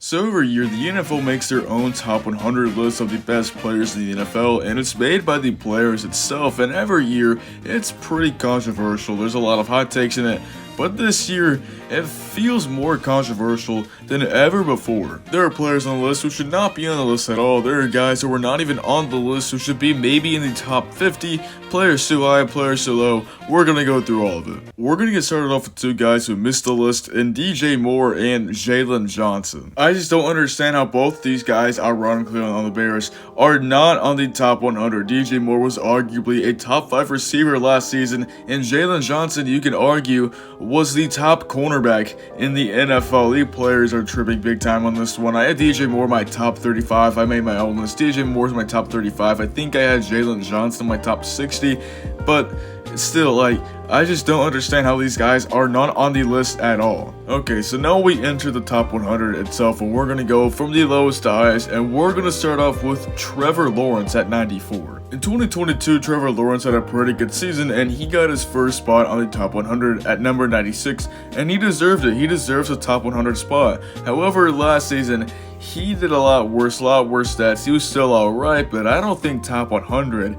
So every year, the NFL makes their own top 100 list of the best players in the NFL, and it's made by the players itself, and every year, it's pretty controversial. There's a lot of hot takes in it, but this year, it feels more controversial than ever before. There are players on the list who should not be on the list at all. There are guys who are not even on the list who should be maybe in the top 50. Players too high, players too low. We're gonna go through all of it. We're gonna get started off with two guys who missed the list, and DJ Moore and Jalen Johnson. I just don't understand how both these guys, ironically on the Bears, are not on the top 100. DJ Moore was arguably a top 5 receiver last season, and Jalen Johnson, you can argue, was the top cornerback in the NFL. The players are tripping big time on this one. I had DJ Moore my top 35. I made my own list. DJ Moore's my top 35. I think I had Jalen Johnson my top 60, but still, I just don't understand how these guys are not on the list at all. Okay, so now we enter the top 100 itself, and we're gonna go from the lowest to highest, and we're gonna start off with Trevor Lawrence at 94. In 2022, Trevor Lawrence had a pretty good season, and he got his first spot on the top 100 at number 96, and he deserved it. He deserves a top 100 spot. However, last season, he did a lot worse stats. He was still alright, but I don't think top 100.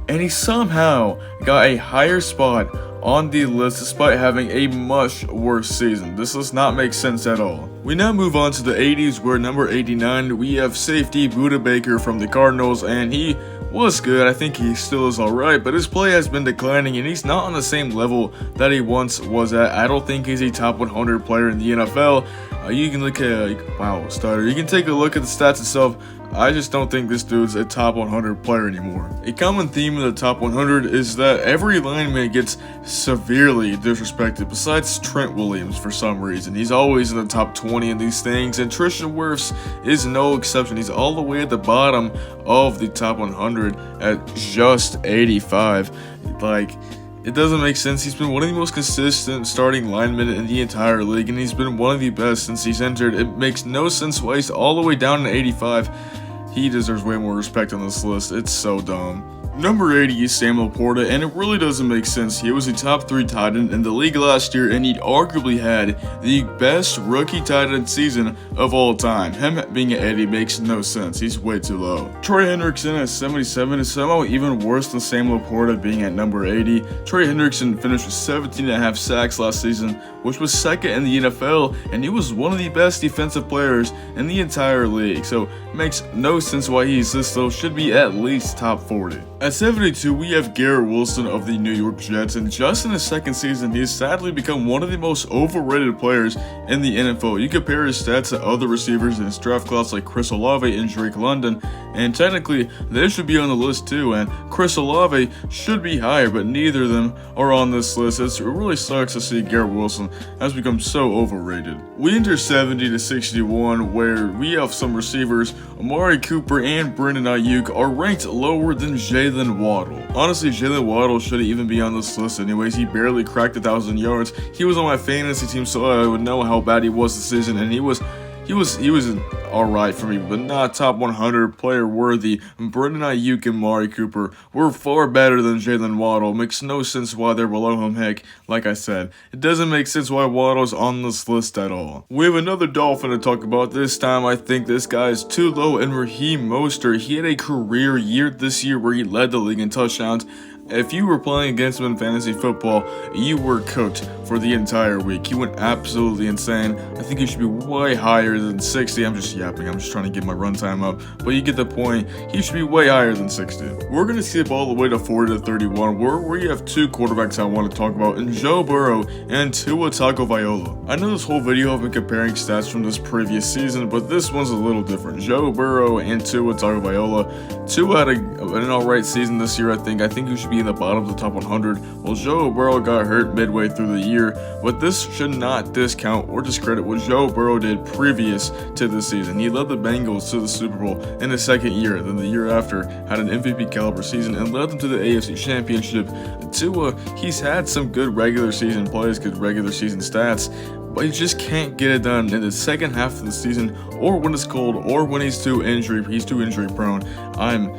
And he somehow got a higher spot on the list despite having a much worse season. This does not make sense at all. We now move on to the 80s, where number 89, we have safety Budda Baker from the Cardinals, and he was good. I think he still is alright, but his play has been declining, and he's not on the same level that he once was at. I don't think he's a top 100 player in the NFL. You can look at, wow, starter. You can take a look at the stats itself. I just don't think this dude's a top 100 player anymore. A common theme in the top 100 is that every lineman gets severely disrespected, besides Trent Williams for some reason. He's always in the top 20 in these things, and Tristan Wirfs is no exception. He's all the way at the bottom of the top 100 at just 85. It doesn't make sense. He's been one of the most consistent starting linemen in the entire league, and he's been one of the best since he's entered. It makes no sense why he's all the way down to 85. He deserves way more respect on this list. It's so dumb. Number 80 is Sam Laporta, and it really doesn't make sense. He was a top 3 tight end in the league last year, and he arguably had the best rookie tight end season of all time. Him being an 80 makes no sense. He's way too low. Trey Hendrickson at 77 is somehow even worse than Sam Laporta being at number 80. Trey Hendrickson finished with 17.5 sacks last season, which was second in the NFL, and he was one of the best defensive players in the entire league. So it makes no sense why he's this low. Should be at least top 40. At 72, we have Garrett Wilson of the New York Jets, and just in his second season, he has sadly become one of the most overrated players in the NFL. You compare his stats to other receivers in his draft class like Chris Olave and Drake London, and technically, they should be on the list too, and Chris Olave should be higher, but neither of them are on this list. It really sucks to see Garrett Wilson has become so overrated. We enter 70 to 61, where we have some receivers. Amari Cooper and Brandon Ayuk are ranked lower than Jalen Waddle. Honestly, Jalen Waddle shouldn't even be on this list anyways. He barely cracked 1,000 yards. He was on my fantasy team, so I would know how bad he was this season, and he was alright for me, but not top 100 player worthy. Brandon Ayuk and Amari Cooper were far better than Jalen Waddle. Makes no sense why they're below him. Heck, like I said, it doesn't make sense why Waddle's on this list at all. We have another Dolphin to talk about. This time, I think this guy is too low, and Raheem Mostert. He had a career year this year where he led the league in touchdowns. If you were playing against him in fantasy football, you were cooked for the entire week. He went absolutely insane. I think he should be way higher than 60. I'm just yapping. I'm just trying to get my runtime up. But you get the point. He should be way higher than 60. We're going to skip all the way to 40 to 31, where we have two quarterbacks I want to talk about, in Joe Burrow and Tua Tagovailoa. I know this whole video I've been comparing stats from this previous season, but this one's a little different. Joe Burrow and Tua Tagovailoa. Tua had an alright season this year, I think. I think he should be in the bottom of the top 100. Well, Joe Burrow got hurt midway through the year, but this should not discount or discredit what Joe Burrow did previous to this season. He led the Bengals to the Super Bowl in his second year, then the year after had an MVP caliber season and led them to the AFC Championship. Tua, he's had some good regular season plays, good regular season stats, but he just can't get it done in the second half of the season, or when it's cold, or when he's too injury prone. I'm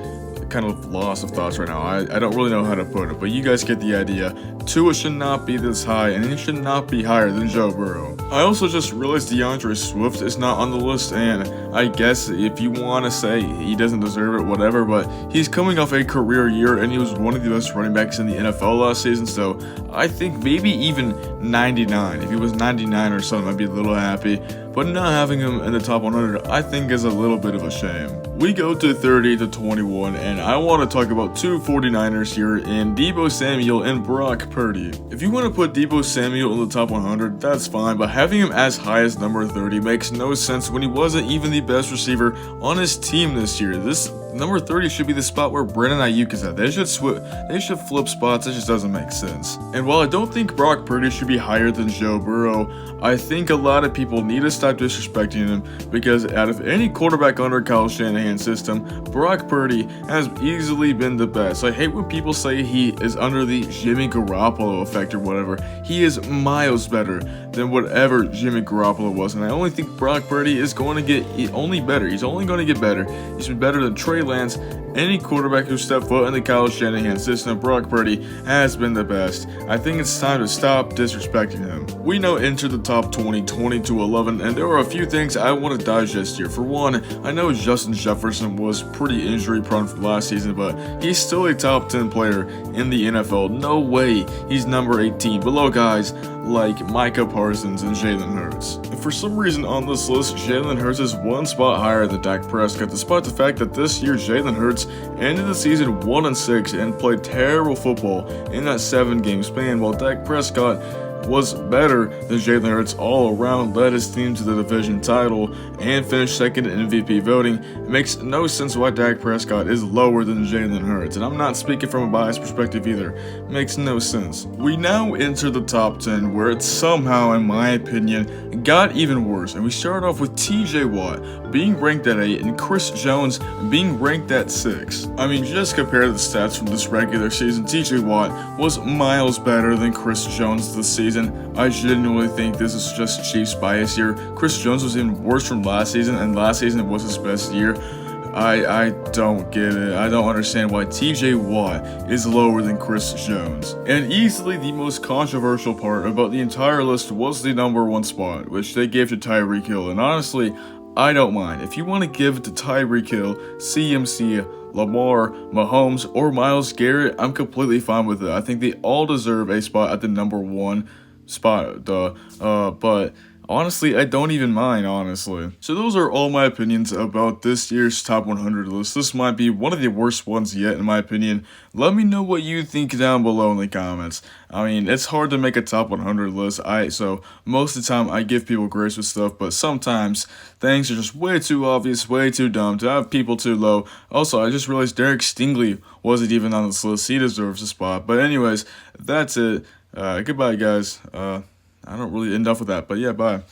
kind of loss of thoughts right now. I don't really know how to put it, but you guys get the idea. Tua should not be this high, and he should not be higher than Joe Burrow. I also just realized DeAndre Swift is not on the list, and I guess if you want to say he doesn't deserve it, whatever, but he's coming off a career year, and he was one of the best running backs in the NFL last season, so I think maybe even 99. If he was 99 or something, I'd be a little happy. But not having him in the top 100, I think is a little bit of a shame. We go to 30 to 21, and I want to talk about two 49ers here in Deebo Samuel and Brock Purdy. If you want to put Deebo Samuel in the top 100, that's fine, but having him as high as number 30 makes no sense when he wasn't even the best receiver on his team this year. This number 30 should be the spot where Brandon Ayuk is at. They should flip spots. It just doesn't make sense. And while I don't think Brock Purdy should be higher than Joe Burrow, I think a lot of people need to stop disrespecting him, because out of any quarterback under Kyle Shanahan's system, Brock Purdy has easily been the best. I hate when people say he is under the Jimmy Garoppolo effect or whatever. He is miles better than whatever Jimmy Garoppolo was, and I only think Brock Purdy is going to get only better. He's only going to get better. He's been better than Trey Lance. Any quarterback who stepped foot in the Kyle Shanahan system, Brock Purdy has been the best. I think it's time to stop disrespecting him. We now enter the top 20, 20 to 11, and there are a few things I want to digest here. For one, I know Justin Jefferson was pretty injury prone from last season, but he's still a top 10 player in the NFL. No way he's number 18, below guys like Micah Parsons and Jalen Hurts. And for some reason on this list, Jalen Hurts is one spot higher than Dak Prescott, despite the fact that this year Jalen Hurts ended the season 1-6 and played terrible football in that 7-game span, while Dak Prescott was better than Jalen Hurts all around, led his team to the division title, and finished second in MVP voting. It makes no sense why Dak Prescott is lower than Jalen Hurts, and I'm not speaking from a biased perspective either. It makes no sense. We now enter the top 10, where it somehow, in my opinion, got even worse, and we start off with TJ Watt being ranked at 8 and Chris Jones being ranked at 6. I mean, just compare the stats from this regular season. TJ Watt was miles better than Chris Jones this season. I genuinely think this is just Chiefs bias here. Chris Jones was even worse from last season, and last season was his best year. I don't get it. I don't understand why TJ Watt is lower than Chris Jones. And easily the most controversial part about the entire list was the number 1 spot, which they gave to Tyreek Hill. And honestly, I don't mind. If you want to give it to Tyreek Hill, CMC, Lamar, Mahomes, or Myles Garrett, I'm completely fine with it. I think they all deserve a spot at the number 1 spot, but honestly, I don't even mind, honestly. So those are all my opinions about this year's top 100 list. This might be one of the worst ones yet, in my opinion. Let me know what you think down below in the comments. I mean, it's hard to make a top 100 list, so most of the time I give people grace with stuff, but sometimes things are just way too obvious, way too dumb to have people too low. Also, I just realized Derek Stingley wasn't even on this list. He deserves a spot. But anyways, that's it. Goodbye, guys. I don't really end up with that, but yeah, bye.